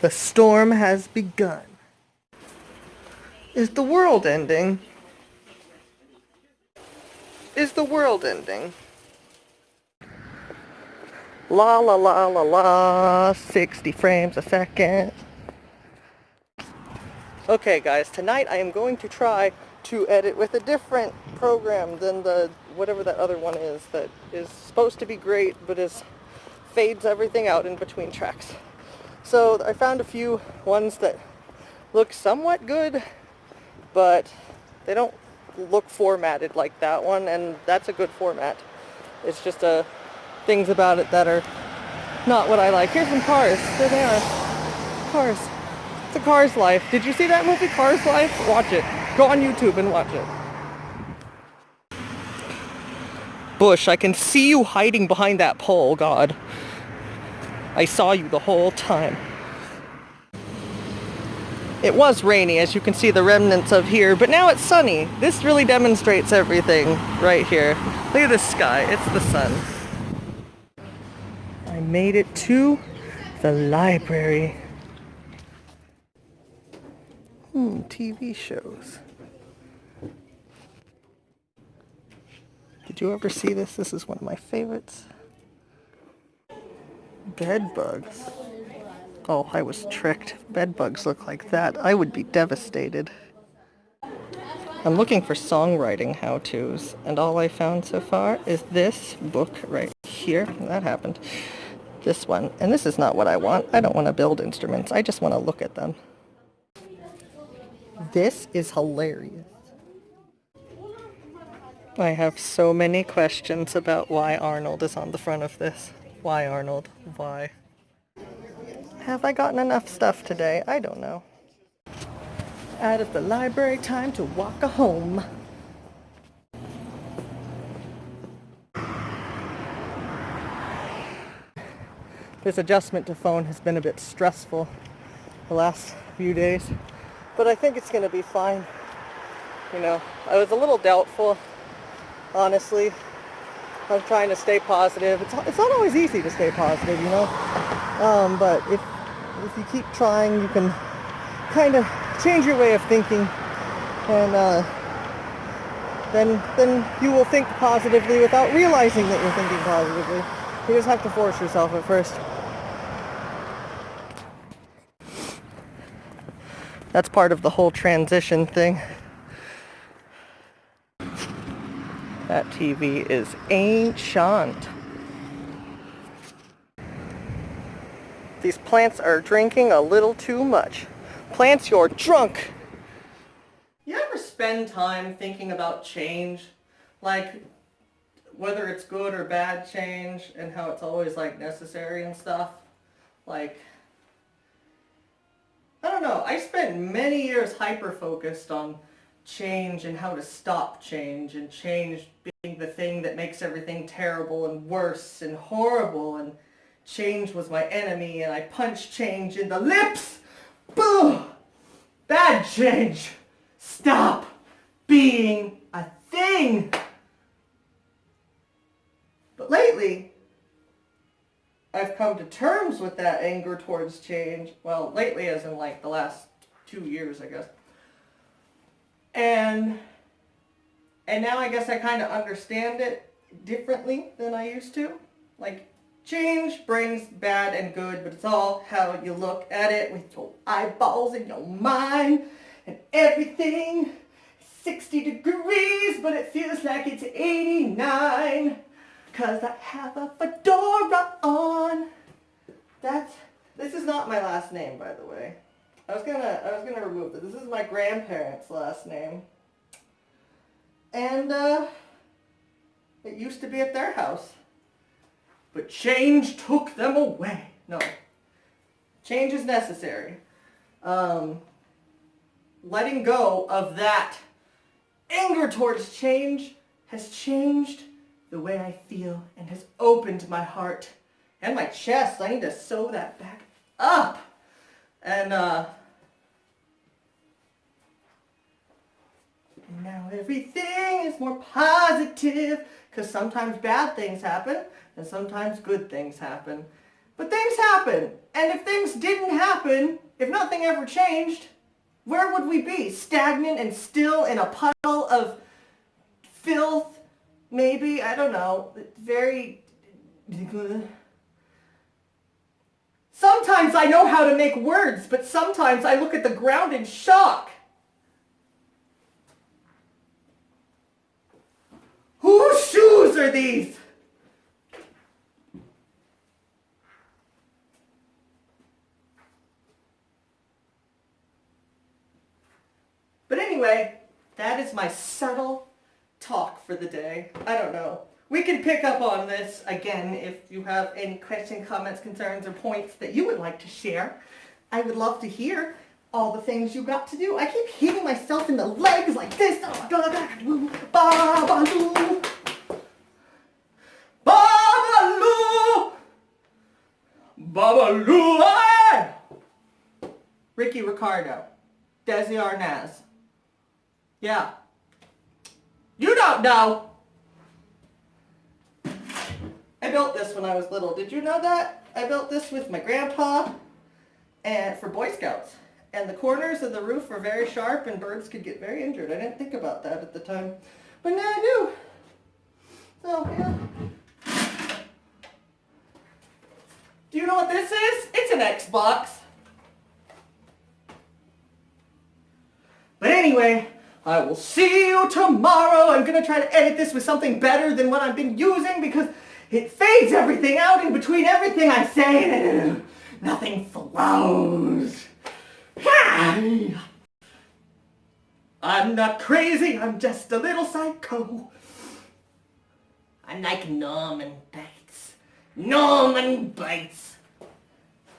The storm has begun. Is the world ending? Is the world ending? La la la la la, 60 frames a second. Okay guys, tonight I am going to try to edit with a different program than the whatever that other one is that is supposed to be great but fades everything out in between tracks. So I found a few ones that look somewhat good, but they don't look formatted like that one, and that's a good format. It's just things about it that are not what I like. Here's some cars. There they are. Cars. It's a Cars Life. Did you see that movie, Cars Life? Watch it. Go on YouTube and watch it. Bush, I can see you hiding behind that pole, God. I saw you the whole time. It was rainy, as you can see the remnants of here, but now it's sunny. This really demonstrates everything right here. Look at this sky. It's the sun. I made it to the library. TV shows. Did you ever see this? This is one of my favorites. Bed bugs. Oh, I was tricked. Bed bugs look like that. I would be devastated. I'm looking for songwriting how-tos, and all I found so far is this book right here. That happened. This one. And this is not what I want. I don't want to build instruments. I just want to look at them. This is hilarious. I have so many questions about why Arnold is on the front of this. Why, Arnold? Why? Have I gotten enough stuff today? I don't know. Out of the library, time to walk home. This adjustment to phone has been a bit stressful the last few days, but I think it's going to be fine. You know, I was a little doubtful, honestly. I'm trying to stay positive. It's not always easy to stay positive, you know. But if you keep trying, you can kind of change your way of thinking, and then you will think positively without realizing that you're thinking positively. You just have to force yourself at first. That's part of the whole transition thing. That TV is ancient. These plants are drinking a little too much. Plants, you're drunk! You ever spend time thinking about change? Like, whether it's good or bad change, and how it's always, like, necessary and stuff? Like, I don't know. I spent many years hyper-focused on change and how to stop change, and change being the thing that makes everything terrible and worse and horrible, and change was my enemy, and I punched change in the lips! Boom! Bad change! Stop being a thing! But lately, I've come to terms with that anger towards change. Well, lately as in like the last 2 years, I guess. And now I guess I kind of understand it differently than I used to. Like, change brings bad and good, but it's all how you look at it with your eyeballs and your mind, and everything is 60 degrees, but it feels like it's 89, 'cause I have a fedora on. This is not my last name, by the way. I was gonna remove it. This is my grandparents' last name. And it used to be at their house. But change took them away. No. Change is necessary. Letting go of that anger towards change has changed the way I feel and has opened my heart and my chest. I need to sew that back up. And now everything is more positive, because sometimes bad things happen and sometimes good things happen. But things happen. And if things didn't happen, if nothing ever changed, where would we be? Stagnant and still in a puddle of filth? Maybe? I don't know. Very... Sometimes I know how to make words, but sometimes I look at the ground in shock. Whose shoes are these? But anyway, that is my subtle talk for the day. I don't know. We can pick up on this again if you have any questions, comments, concerns, or points that you would like to share. I would love to hear all the things you got to do. I keep hitting myself in the legs like this. Babaloo. Babaloo. Babaloo. Ricky Ricardo. Desi Arnaz. Yeah. You don't know. I built this when I was little. Did you know that? I built this with my grandpa and for Boy Scouts. And the corners of the roof were very sharp and birds could get very injured. I didn't think about that at the time. But now I do. So, yeah. Do you know what this is? It's an Xbox. But anyway, I will see you tomorrow. I'm going to try to edit this with something better than what I've been using because it fades everything out in between everything I say and nothing flows. I'm not crazy, I'm just a little psycho. I'm like Norman Bates. Norman Bates.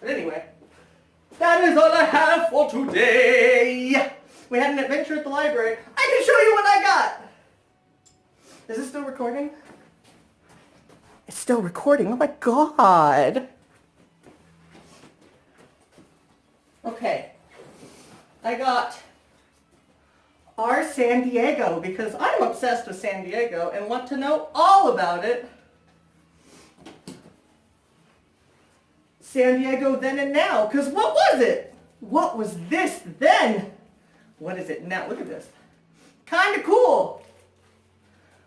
But anyway, that is all I have for today. We had an adventure at the library. I can show you what I got. Is this still recording? It's still recording. Oh my God. Okay. I got our San Diego because I'm obsessed with San Diego and want to know all about it. San Diego then and now. Because what was it? What was this then? What is it now? Look at this. Kind of cool.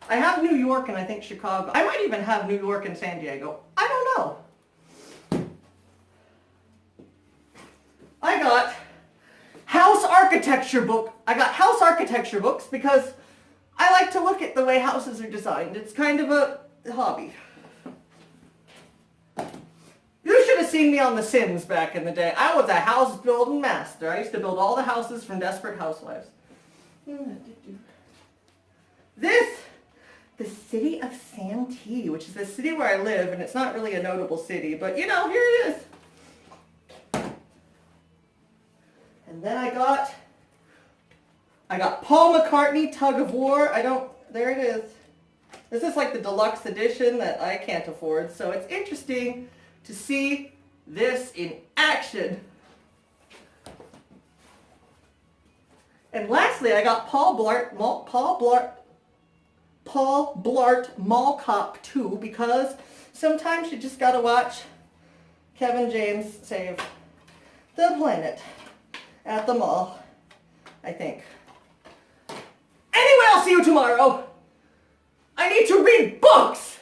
I have New York and I think Chicago. I might even have New York and San Diego. I don't know. I got house architecture book. I got house architecture books because I like to look at the way houses are designed. It's kind of a hobby. You should have seen me on The Sims back in the day. I was a house building master. I used to build all the houses from Desperate Housewives. This, the city of Santee, which is the city where I live, and it's not really a notable city, but you know, here it is. And then I got Paul McCartney, Tug of War. There it is. This is like the deluxe edition that I can't afford, so it's interesting to see this in action. And lastly, I got Paul Blart Mall Cop 2 because sometimes you just gotta watch Kevin James save the planet at the mall, I think. Anyway, I'll see you tomorrow. I need to read books.